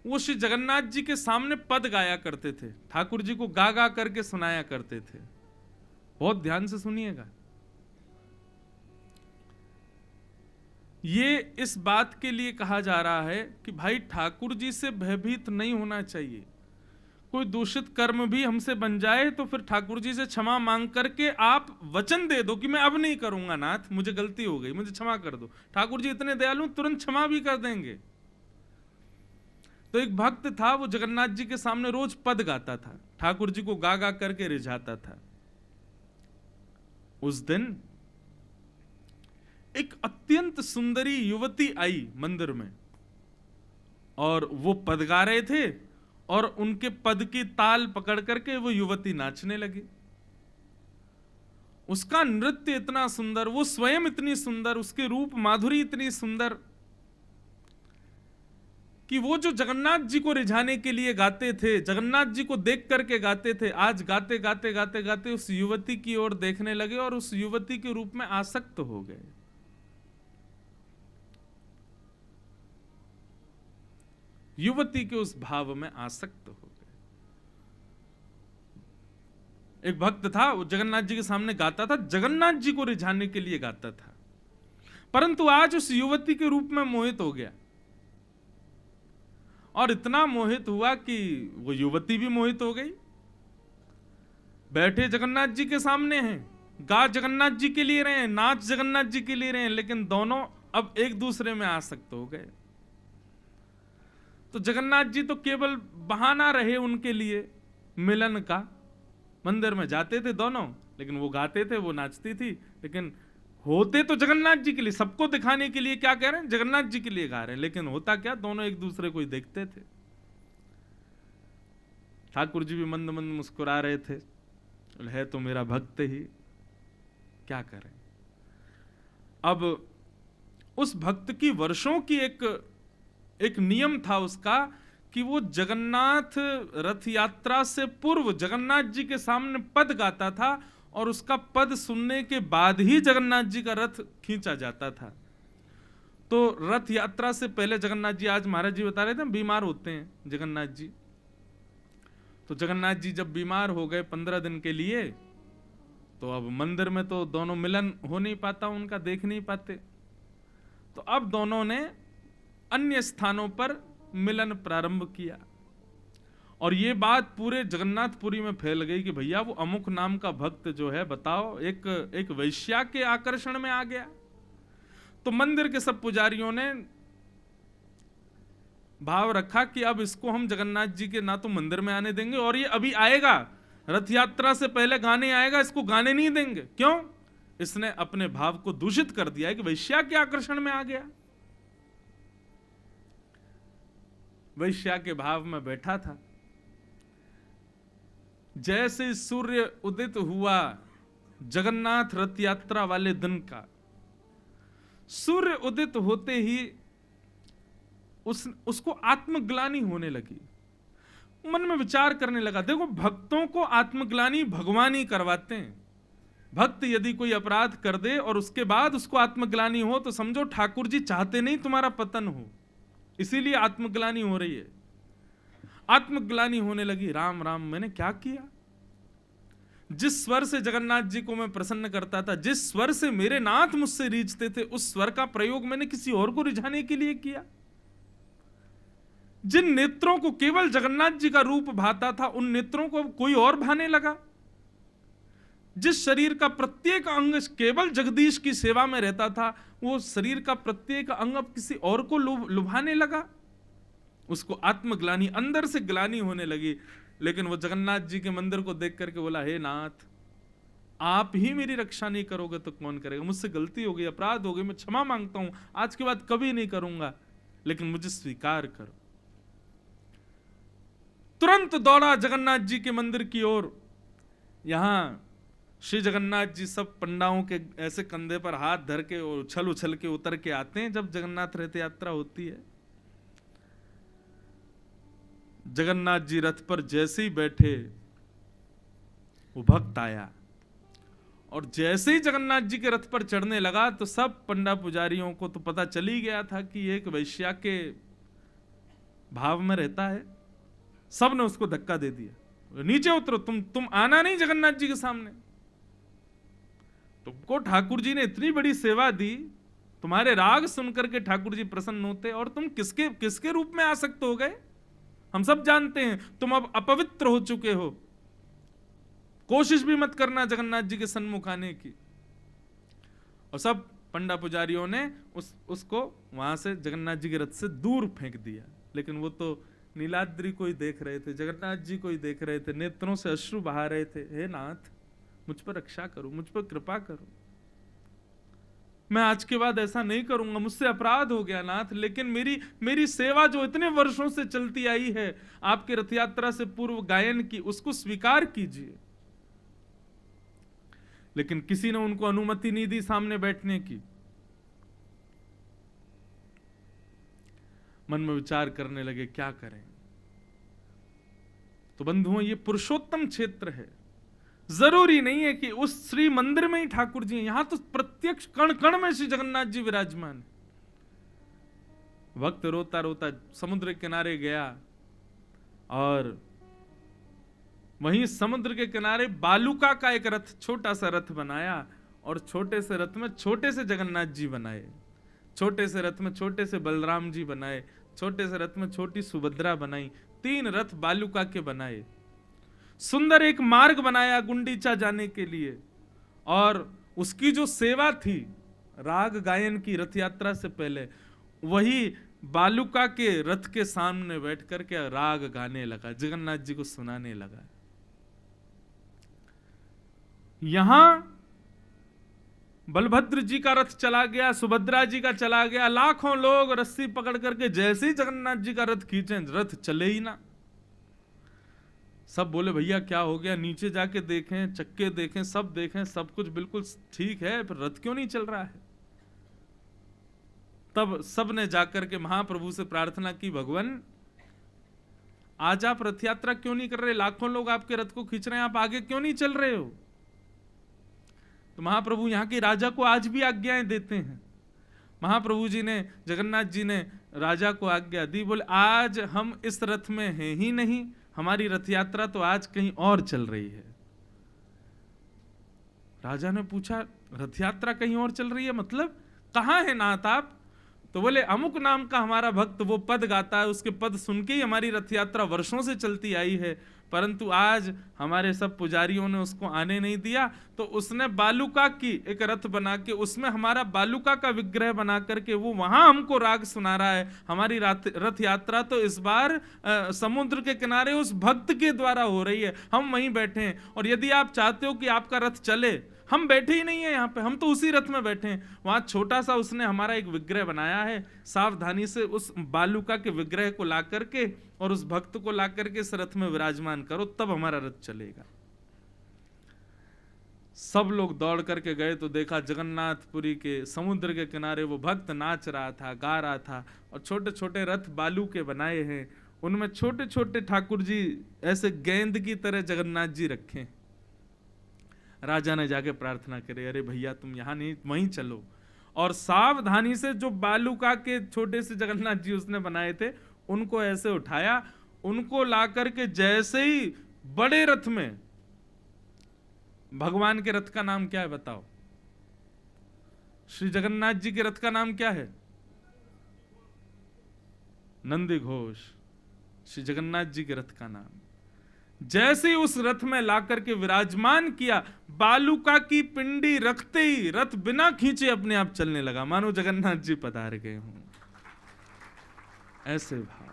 वो श्री जगन्नाथ जी के सामने पद गाया करते थे, ठाकुर जी को गा गा करके सुनाया करते थे। बहुत ध्यान से सुनिएगा। ये इस बात के लिए कहा जा रहा है कि भाई ठाकुर जी से भयभीत नहीं होना चाहिए। कोई दूषित कर्म भी हमसे बन जाए तो फिर ठाकुर जी से क्षमा मांग करके आप वचन दे दो कि मैं अब नहीं करूंगा नाथ, मुझे गलती हो गई, मुझे क्षमा कर दो। ठाकुर जी इतने दयालु, तुरंत क्षमा भी कर देंगे। तो एक भक्त था, वो जगन्नाथ जी के सामने रोज पद गाता था, ठाकुर जी को गा गा करके रिझाता था। उस दिन एक अत्यंत सुंदरी युवती आई मंदिर में, और वो पद गा रहे थे, और उनके पद की ताल पकड़ करके वो युवती नाचने लगी। उसका नृत्य इतना सुंदर, वो स्वयं इतनी सुंदर, उसके रूप माधुरी इतनी सुंदर कि वो जो जगन्नाथ जी को रिझाने के लिए गाते थे, जगन्नाथ जी को देख करके गाते थे, आज गाते गाते गाते गाते उस युवती की ओर देखने लगे और उस युवती के रूप में आसक्त हो गए। युवती के उस भाव में आसक्त हो गए। एक भक्त था, वो जगन्नाथ जी के सामने गाता था, जगन्नाथ जी को रिझाने के लिए गाता था, परंतु आज उस युवती के रूप में मोहित हो गया। और इतना मोहित हुआ कि वो युवती भी मोहित हो गई। बैठे जगन्नाथ जी के सामने हैं, गा जगन्नाथ जी के लिए रहे हैं, नाच जगन्नाथ जी के लिए रहे हैं, लेकिन दोनों अब एक दूसरे में आसक्त हो गए। तो जगन्नाथ जी तो केवल बहाना रहे उनके लिए मिलन का। मंदिर में जाते थे दोनों, लेकिन वो गाते थे, वो नाचती थी, लेकिन होते तो जगन्नाथ जी के लिए, सबको दिखाने के लिए क्या कह रहे हैं, जगन्नाथ जी के लिए गा रहे हैं, लेकिन होता क्या, दोनों एक दूसरे को ही देखते थे। ठाकुर जी भी मंद मंद मुस्कुरा रहे थे, है तो मेरा भक्त ही, क्या करें। अब उस भक्त की वर्षों की एक नियम था उसका कि वो जगन्नाथ रथ यात्रा से पूर्व जगन्नाथ जी के सामने पद गाता था, और उसका पद सुनने के बाद ही जगन्नाथ जी का रथ खींचा जाता था। तो रथ यात्रा से पहले जगन्नाथ जी, आज महाराज जी बता रहे थे, बीमार होते हैं जगन्नाथ जी। तो जगन्नाथ जी जब बीमार हो गए 15 दिन के लिए, तो अब मंदिर में तो दोनों मिलन हो नहीं पाता उनका, देख नहीं पाते। तो अब दोनों ने अन्य स्थानों पर मिलन प्रारंभ किया, और ये बात पूरे जगन्नाथपुरी में फैल गई कि भैया वो अमुक नाम का भक्त जो है, बताओ, एक वैश्या के आकर्षण में आ गया। तो मंदिर के सब पुजारियों ने भाव रखा कि अब इसको हम जगन्नाथ जी के ना तो मंदिर में आने देंगे, और ये अभी आएगा रथ यात्रा से पहले गाने आएगा, इसको गाने नहीं देंगे। क्यों? इसने अपने भाव को दूषित कर दिया है कि वैश्या के आकर्षण में आ गया। वैश्या के भाव में बैठा था। जैसे सूर्य उदित हुआ जगन्नाथ रथ यात्रा वाले दिन का, सूर्य उदित होते ही उसको आत्मग्लानि होने लगी। मन में विचार करने लगा, देखो भक्तों को आत्मग्लानि भगवान ही करवाते हैं। भक्त यदि कोई अपराध कर दे और उसके बाद उसको आत्मग्लानि हो, तो समझो ठाकुर जी चाहते नहीं तुम्हारा पतन हो, इसीलिए आत्मग्लानि हो रही है। आत्मग्लानि होने लगी, राम राम मैंने क्या किया। जिस स्वर से जगन्नाथ जी को मैं प्रसन्न करता था, जिस स्वर से मेरे नाथ मुझसे रीझते थे, उस स्वर का प्रयोग मैंने किसी और को रिझाने के लिए किया। जिन नेत्रों को केवल जगन्नाथ जी का रूप भाता था, उन नेत्रों को कोई और भाने लगा। जिस शरीर का प्रत्येक अंग केवल जगदीश की सेवा में रहता था, वो शरीर का प्रत्येक अंग अब किसी और को लुभाने लगा। उसको आत्मग्लानि, अंदर से ग्लानि होने लगी। लेकिन वो जगन्नाथ जी के मंदिर को देख करके बोला, हे नाथ, आप ही मेरी रक्षा नहीं करोगे तो कौन करेगा। मुझसे गलती हो गई, अपराध हो गई, मैं क्षमा मांगता हूं, आज के बाद कभी नहीं करूंगा, लेकिन मुझे स्वीकार करो। तुरंत दौड़ा जगन्नाथ जी के मंदिर की ओर। यहां श्री जगन्नाथ जी सब पंडाओं के ऐसे कंधे पर हाथ धर के और उछल उछल के उतर के आते हैं जब जगन्नाथ रथ यात्रा होती है। जगन्नाथ जी रथ पर जैसे ही बैठे, वो भक्त आया, और जैसे ही जगन्नाथ जी के रथ पर चढ़ने लगा तो सब पंडा पुजारियों को तो पता चल ही गया था कि एक वैश्या के भाव में रहता है। सब ने उसको धक्का दे दिया, नीचे उतरो, तुम आना नहीं जगन्नाथ जी के सामने। तुमको ठाकुर जी ने इतनी बड़ी सेवा दी, तुम्हारे राग सुनकर के ठाकुर जी प्रसन्न होते, और तुम किसके रूप में आसक्त हो गए? हम सब जानते हैं तुम अब अपवित्र हो चुके हो, कोशिश भी मत करना जगन्नाथ जी के सन्मुख आने की। और सब पंडा पुजारियों ने उसको वहां से जगन्नाथ जी के रथ से दूर फेंक दिया। लेकिन वो तो नीलाद्री को ही देख रहे थे, जगन्नाथ जी को ही देख रहे थे, नेत्रों से अश्रु बहा रहे थे, हे नाथ मुझ पर रक्षा करो, मुझ पर कृपा करो, मैं आज के बाद ऐसा नहीं करूंगा, मुझसे अपराध हो गया नाथ, लेकिन मेरी सेवा जो इतने वर्षों से चलती आई है आपके रथ यात्रा से पूर्व गायन की, उसको स्वीकार कीजिए। लेकिन किसी ने उनको अनुमति नहीं दी सामने बैठने की। मन में विचार करने लगे क्या करें। तो बंधुओं, ये पुरुषोत्तम क्षेत्र है, जरूरी नहीं है कि उस श्री मंदिर में ही ठाकुर जी हैं, यहां तो प्रत्यक्ष कण कण में श्री जगन्नाथ जी विराजमान है। भक्त रोता रोता समुद्र के किनारे गया और वहीं समुद्र के किनारे बालुका का एक रथ, छोटा सा रथ बनाया, और छोटे से रथ में छोटे से जगन्नाथ जी बनाए, छोटे से रथ में छोटे से बलराम जी बनाए, छोटे से रथ में छोटी सुभद्रा बनाई, 3 रथ बालुका के बनाए। सुंदर एक मार्ग बनाया गुंडीचा जाने के लिए, और उसकी जो सेवा थी राग गायन की रथ यात्रा से पहले, वही बालुका के रथ के सामने बैठ करके राग गाने लगा, जगन्नाथ जी को सुनाने लगा। यहां बलभद्र जी का रथ चला गया, सुभद्रा जी का चला गया, लाखों लोग रस्सी पकड़ करके जैसे ही जगन्नाथ जी का रथ खींचे, रथ चले ही ना। सब बोले भैया क्या हो गया, नीचे जाके देखें, चक्के देखें, सब देखें, सब कुछ बिल्कुल ठीक है, पर रथ क्यों नहीं चल रहा है। तब सब ने जाकर के महाप्रभु से प्रार्थना की, भगवान आज आप रथ यात्रा क्यों नहीं कर रहे, लाखों लोग आपके रथ को खींच रहे हैं, आप आगे क्यों नहीं चल रहे हो। तो महाप्रभु यहाँ के राजा को आज भी आज्ञाएं देते हैं। महाप्रभु जी ने, जगन्नाथ जी ने राजा को आज्ञा दी, बोले आज हम इस रथ में हैं ही नहीं, हमारी रथ यात्रा तो आज कहीं और चल रही है। राजा ने पूछा रथ यात्रा कहीं और चल रही है, मतलब कहां है नाथ आप। तो बोले अमुक नाम का हमारा भक्त वो पद गाता है, उसके पद सुन के ही हमारी रथ यात्रा वर्षों से चलती आई है, परंतु आज हमारे सब पुजारियों ने उसको आने नहीं दिया, तो उसने बालुका की एक रथ बना के उसमें हमारा बालुका का विग्रह बना करके वो वहां हमको राग सुना रहा है। हमारी रथ यात्रा तो इस बार समुद्र के किनारे उस भक्त के द्वारा हो रही है, हम वहीं बैठे हैं, और यदि आप चाहते हो कि आपका रथ चले, हम बैठे ही नहीं है यहाँ पे, हम तो उसी रथ में बैठे हैं। वहां छोटा सा उसने हमारा एक विग्रह बनाया है, सावधानी से उस बालुका के विग्रह को ला करके और उस भक्त को ला करके इस रथ में विराजमान करो, तब हमारा रथ चलेगा। सब लोग दौड़ करके गए तो देखा जगन्नाथपुरी के समुद्र के किनारे वो भक्त नाच रहा था, गा रहा था, और छोटे छोटे रथ बालू के बनाए हैं, उनमें छोटे छोटे ठाकुर जी ऐसे गेंद की तरह जगन्नाथ जी रखे। राजा ने जाके प्रार्थना करे, अरे भैया तुम यहाँ नहीं, वहीं चलो, और सावधानी से जो बालुका के छोटे से जगन्नाथ जी उसने बनाए थे उनको ऐसे उठाया, उनको ला करके जैसे ही बड़े रथ में, भगवान के रथ का नाम क्या है बताओ, श्री जगन्नाथ जी के रथ का नाम क्या है, नंदी घोष, श्री जगन्नाथ जी के रथ का नाम। जैसे ही उस रथ में ला करके विराजमान किया, बालुका की पिंडी रखते ही रथ बिना खींचे अपने आप चलने लगा, मानो जगन्नाथ जी पधार गए हों। ऐसे भाव